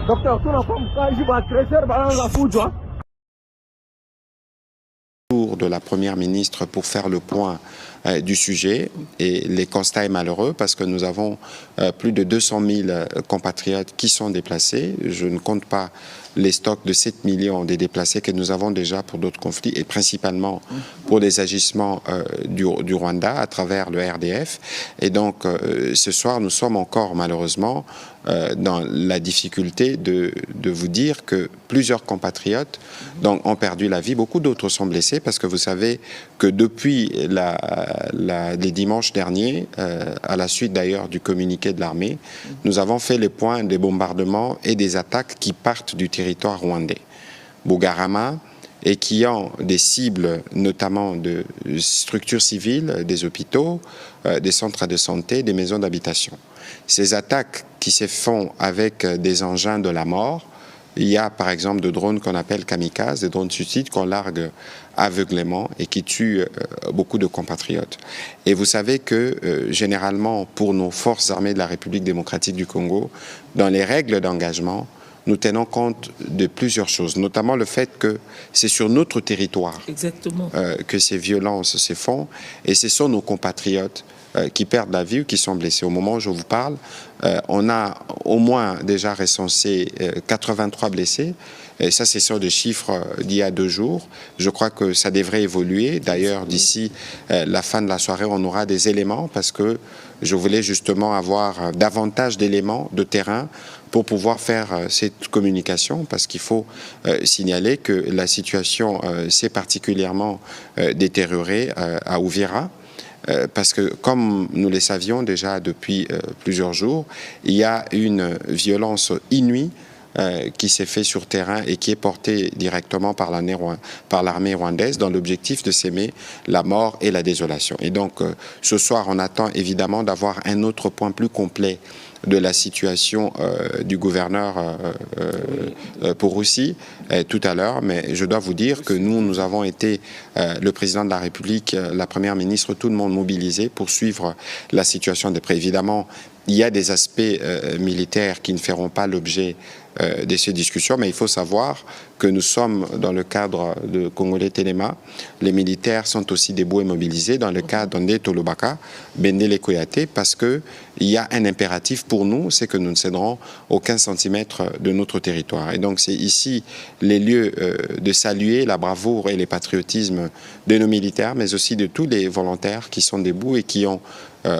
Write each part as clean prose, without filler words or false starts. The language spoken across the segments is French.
Docteur, tout le monde, quand je vais crescer, la foudre. De la Première ministre pour faire le point du sujet et les constats est malheureux parce que nous avons plus de 200 000 compatriotes qui sont déplacés. Je ne compte pas les stocks de 7 millions des déplacés que nous avons déjà pour d'autres conflits et principalement pour les agissements du Rwanda à travers le RDF. Et donc ce soir, nous sommes encore malheureusement dans la difficulté de vous dire que plusieurs compatriotes donc, ont perdu la vie. Beaucoup d'autres sont blessés parce que vous savez que depuis les dimanches derniers, à la suite d'ailleurs du communiqué de l'armée, nous avons fait le point des bombardements et des attaques qui partent du territoire rwandais. Bugarama, et qui ont des cibles notamment de structures civiles, des hôpitaux, des centres de santé, des maisons d'habitation. Ces attaques qui se font avec des engins de la mort, il y a par exemple des drones qu'on appelle kamikazes, des drones suicides qu'on largue aveuglément et qui tuent beaucoup de compatriotes. Et vous savez que généralement pour nos forces armées de la République démocratique du Congo, dans les règles d'engagement, nous tenons compte de plusieurs choses, notamment le fait que c'est sur notre territoire que ces violences se font et ce sont nos compatriotes qui perdent la vie ou qui sont blessés. Au moment où je vous parle, on a au moins déjà recensé 83 blessés. Et ça, c'est sur des chiffres d'il y a 2 jours. Je crois que ça devrait évoluer. D'ailleurs, d'ici la fin de la soirée, on aura des éléments parce que je voulais justement avoir davantage d'éléments de terrain pour pouvoir faire cette communication parce qu'il faut signaler que la situation s'est particulièrement détériorée à Uvira. Parce que, comme nous le savions déjà depuis plusieurs jours, il y a une violence inouïe qui s'est fait sur terrain et qui est portée directement par l'armée rwandaise dans l'objectif de s'aimer la mort et la désolation. Et donc, ce soir, on attend évidemment d'avoir un autre point plus complet de la situation du gouverneur Pouroussi tout à l'heure, mais je dois vous dire que nous avons été, le président de la République, la première ministre, tout le monde mobilisé pour suivre la situation de près. Évidemment, il y a des aspects militaires qui ne feront pas l'objet de ces discussions, mais il faut savoir que nous sommes dans le cadre de Congolais Téléma. Les militaires sont aussi debout et mobilisés dans le cadre d'Ondé Tolobaka, Bendele Koyate, parce qu'il y a un impératif pour nous, c'est que nous ne céderons aucun centimètre de notre territoire. Et donc c'est ici les lieux de saluer la bravoure et le patriotisme de nos militaires, mais aussi de tous les volontaires qui sont debout et qui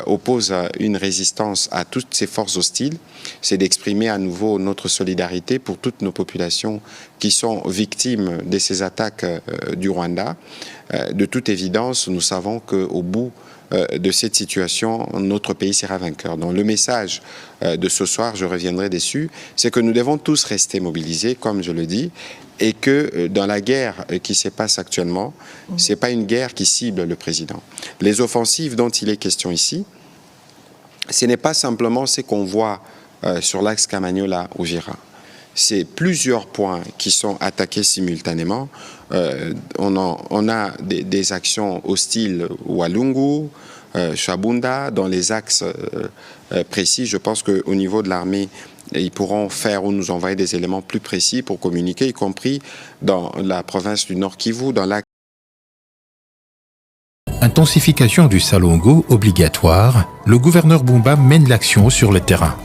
opposent une résistance à toutes ces forces hostiles. C'est d'exprimer à nouveau notre solidarité pour toutes nos populations qui sont victimes de ces attaques du Rwanda. De toute évidence, nous savons qu'au bout de cette situation, notre pays sera vainqueur. Donc le message de ce soir, je reviendrai dessus, c'est que nous devons tous rester mobilisés, comme je le dis, et que dans la guerre qui se passe actuellement, ce n'est pas une guerre qui cible le président. Les offensives dont il est question ce n'est pas simplement ce qu'on voit sur l'axe Kamanyola-Uvira. C'est plusieurs points qui sont attaqués simultanément. On a des actions hostiles Walungu, Shabunda, dans les axes précis. Je pense qu'au niveau de l'armée, ils pourront faire ou nous envoyer des éléments plus précis pour communiquer, y compris dans la province du Nord Kivu, dans l'axe. Intensification du Salongo obligatoire, le gouverneur Bumba mène l'action sur le terrain.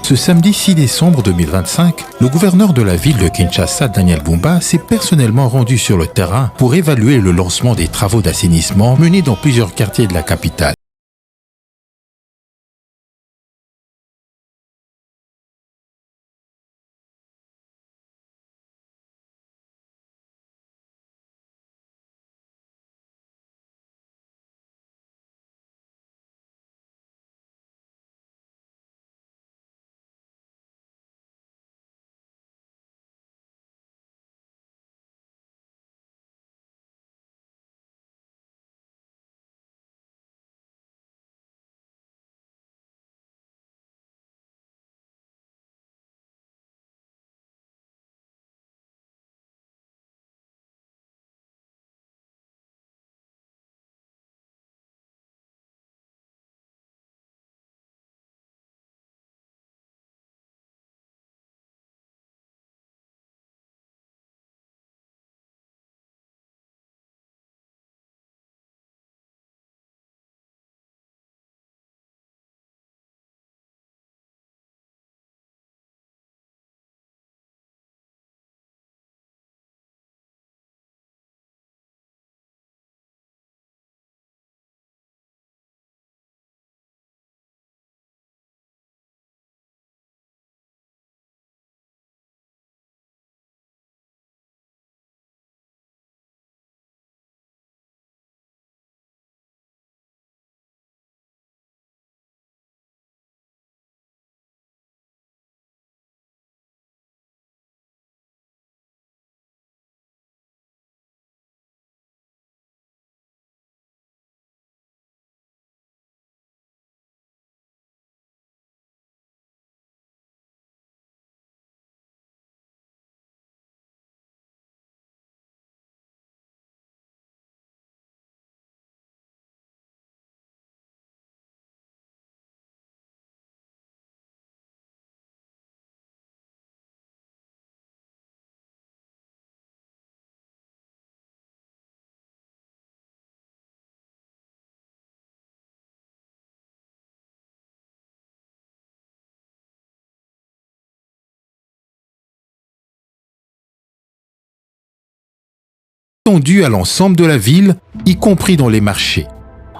Ce samedi 6 décembre 2025, le gouverneur de la ville de Kinshasa, Daniel Bumba, s'est personnellement rendu sur le terrain pour évaluer le lancement des travaux d'assainissement menés dans plusieurs quartiers de la capitale. étendue à l'ensemble de la ville, y compris dans les marchés.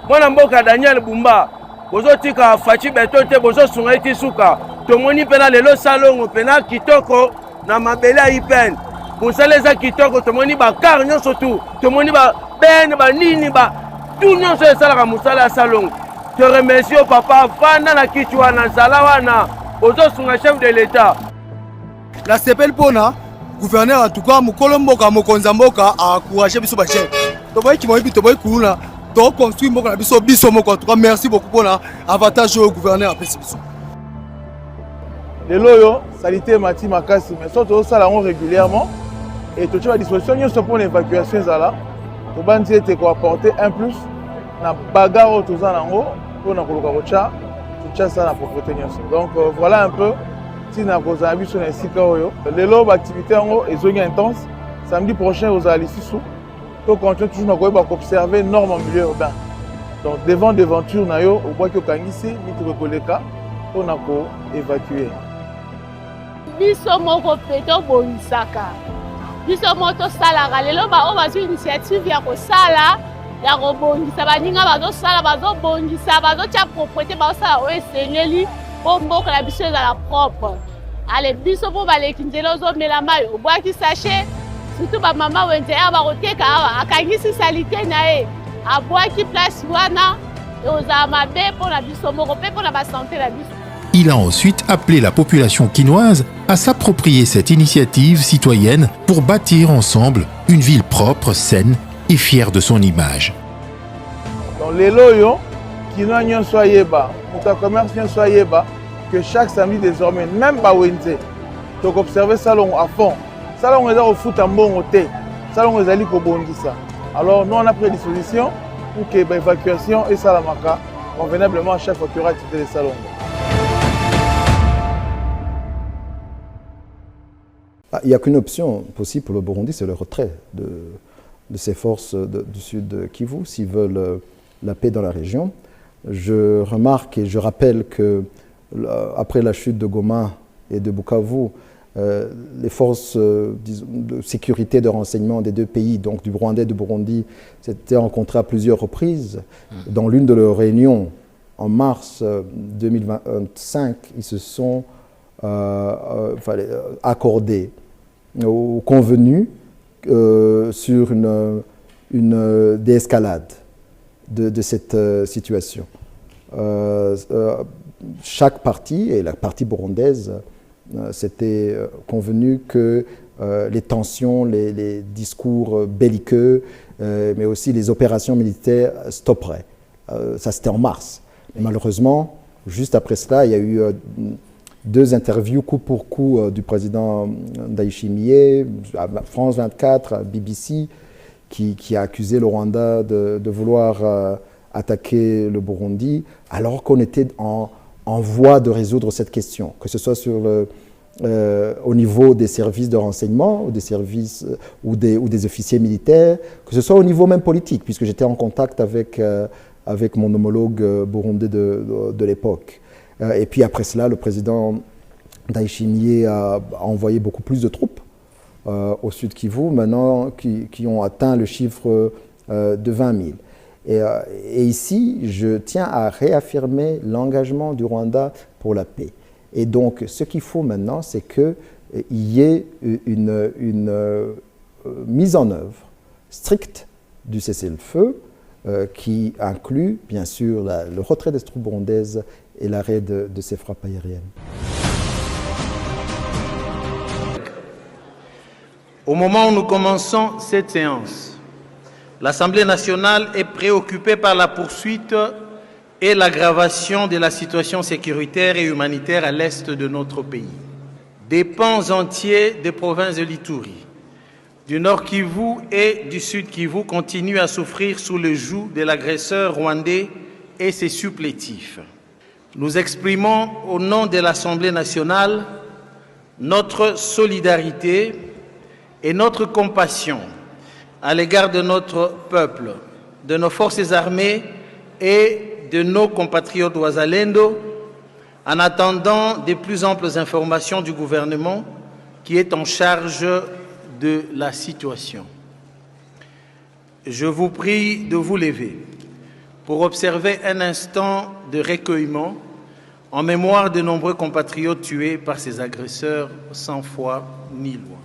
Mwana mboka Daniel Bumba bozo tika fachi betote bozo sunga iti suka tomoni pena lelo salongo pena kitoko na mabele ipen bosaleza kitoko tomoni ba car nyonso tu tomoni ba ben ba nini ba tout nyonso esala musala salongo te remercie papa fana na kichwa na zalawana bozo sunga chef de l'état la sepel pona gouverneur en tout cas mukolo mboka mokonza mboka a encourager biso ba chef to boy ki moyibi to boy kuna to construire mboka na biso biso moko en tout cas merci beaucoup pour l'avantage au gouverneur a pesi biso lelo yo salité mati makasi mais surtout ça la régulièrement et tu as disposition nyonso pour l'évacuation zala to bandi ete ko apporter un plus na bagarre tous en nango pour na koloka kocha tu as ça na propreté nyonso donc voilà un peu si na koza biso na sika oyo lelo ba activité ngo ezongi intense samedi prochain aux Alisissou to continue toujours na observer normes en milieu urbain donc devant devanture na yo au bois que kangisi ni to koleka on a ko évacuer biso moko peto bonisaka biso moto salaka lelo ba o bazo initiative ya kosala ya kobongisa baninga bazosala bazobongisa bazotia propreté bazosala oyo esengeli po mboka na biso ezala propre ale biso po baleki nzela ozomela mai obwaki sachet surtout bamama wenze ya bakoteka awa akangisi salite na ye abwaki place wana ozala mabe mpo na biso moko mpe mpo na basante na biso. Il a ensuite appelé la population quinoise à s'approprier cette initiative citoyenne pour bâtir ensemble une ville propre, saine et fière de son image. Donc les loyaux, Kinois nyonso yeba, muta commerce nyonso yeba, que chaque samedi désormais, même pas Wednesday, donc observer salon à fond. Salon est au foot en bon côté, salon est allé au bondissa. Alors nous on a pris disposition pour que l'évacuation et salamaka convenablement à chaque fois qu'il y aura activité des salons. Il n'y a qu'une option possible pour le Burundi, c'est le retrait de ces forces du sud de Kivu, s'ils veulent la paix dans la région. Je remarque et je rappelle que après la chute de Goma et de Bukavu, les forces de sécurité de renseignement des deux pays, donc du Rwanda et du Burundi, s'étaient rencontrées à plusieurs reprises. Dans l'une de leurs réunions, en mars 2025, ils se sont accordés ou convenus sur une déescalade de cette situation. Chaque partie, et la partie burundaise, s'était convenu que les tensions, les discours belliqueux, mais aussi les opérations militaires stopperaient. Ça, c'était en mars. Mais malheureusement, juste après cela, il y a eu deux interviews coup pour coup du président Ndayishimiye, à France 24, à BBC, qui a accusé le Rwanda de vouloir attaquer le Burundi, alors qu'on était en voie de résoudre cette question, que ce soit au niveau des services de renseignement, ou des services ou des officiers militaires, que ce soit au niveau même politique, puisque j'étais en contact avec mon homologue burundais de l'époque. Et puis après cela, le président Ndayishimiye a envoyé beaucoup plus de troupes au sud Kivu, maintenant qui ont atteint le chiffre de 20 000. Et ici, je tiens à réaffirmer l'engagement du Rwanda pour la paix. Et donc, ce qu'il faut maintenant, c'est qu'il y ait une mise en œuvre stricte du cessez-le-feu qui inclut, bien sûr, le retrait des troupes burundaises et l'arrêt de ces frappes aériennes. Au moment où nous commençons cette séance, l'Assemblée nationale est préoccupée par la poursuite et l'aggravation de la situation sécuritaire et humanitaire à l'est de notre pays. Des pans entiers des provinces de l'Ituri, du Nord Kivu et du Sud Kivu continuent à souffrir sous le joug de l'agresseur rwandais et ses supplétifs. Nous exprimons au nom de l'Assemblée nationale notre solidarité et notre compassion à l'égard de notre peuple, de nos forces armées et de nos compatriotes Wazalendo, en attendant de plus amples informations du gouvernement qui est en charge de la situation. je vous prie de vous lever pour observer un instant de recueillement en mémoire de nombreux compatriotes tués par ces agresseurs sans foi ni loi.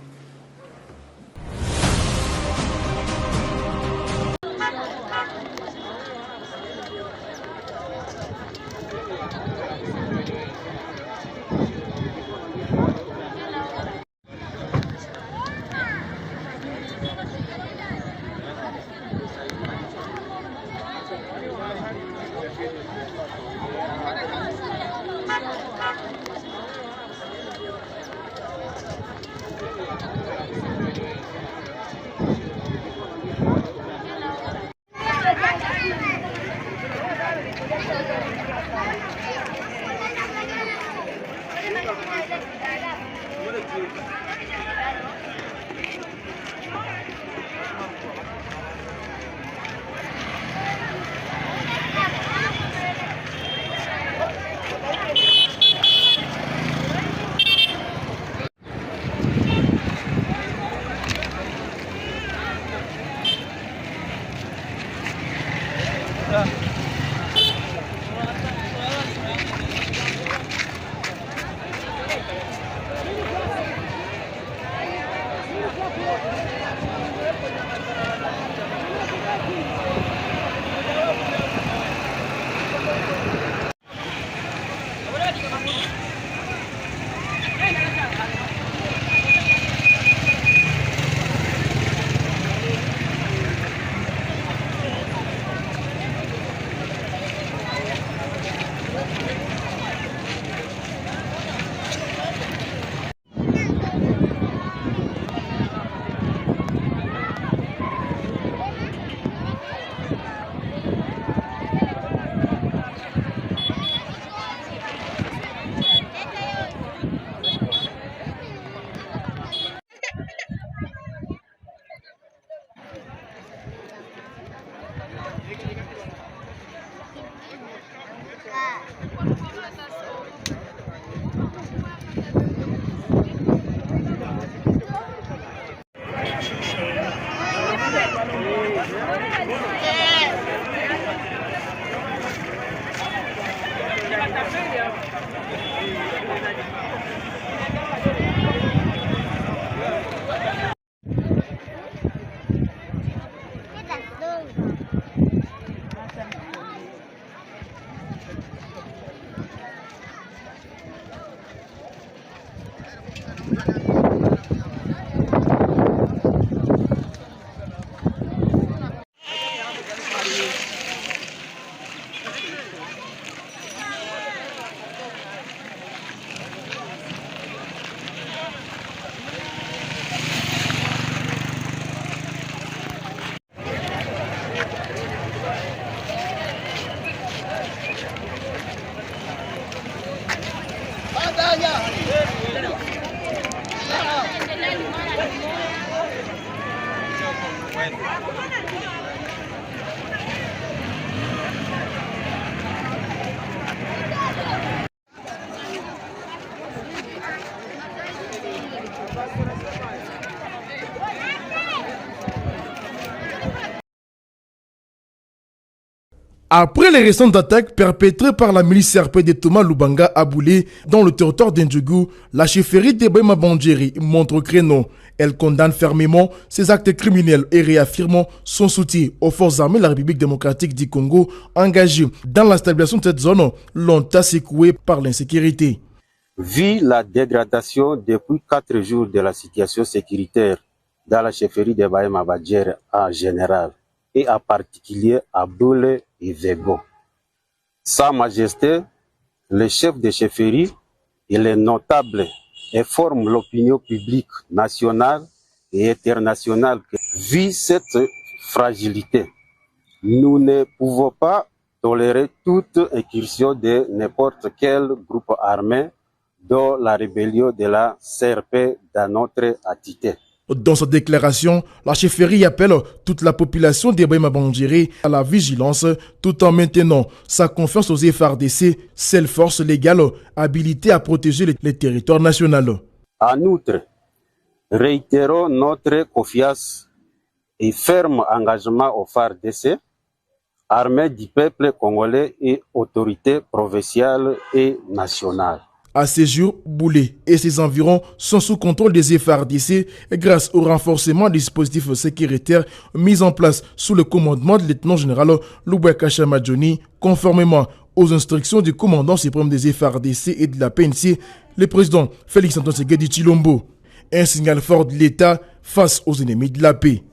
Après les récentes attaques perpétrées par la milice CRP de Thomas Lubanga à Boulé dans le territoire d'Indjougou, la chefferie de Bahema Bandjeri montre au créneau. Elle condamne fermement ces actes criminels et réaffirme son soutien aux forces armées de la République démocratique du Congo engagées dans la stabilisation de cette zone longtemps secouée par l'insécurité. Vu la dégradation depuis 4 jours de la situation sécuritaire dans la chefferie de Bahema Bandjeri en général et en particulier à Boulé et Vego, Sa Majesté, le chef de chefferie et les notables informent l'opinion publique nationale et internationale que, vu cette fragilité, nous ne pouvons pas tolérer toute incursion de n'importe quel groupe armé dans la rébellion de la CRP dans notre entité. Dans sa déclaration, la chefferie appelle toute la population de Bahema Bandjeri à la vigilance tout en maintenant sa confiance aux FARDC, seule force légale habilitée à protéger les territoires nationaux. En outre, réitérons notre confiance et ferme engagement au FARDC, armée du peuple congolais et autorités provinciales et nationales. À ces jours, Boulé et ses environs sont sous contrôle des FARDC grâce au renforcement des dispositifs sécuritaires mis en place sous le commandement du lieutenant-général Lubweka Chamadjoni, conformément aux instructions du commandant suprême des FARDC et de la PNC, le président Félix Antoine Tshisekedi Tshilombo. Un signal fort de l'État face aux ennemis de la paix.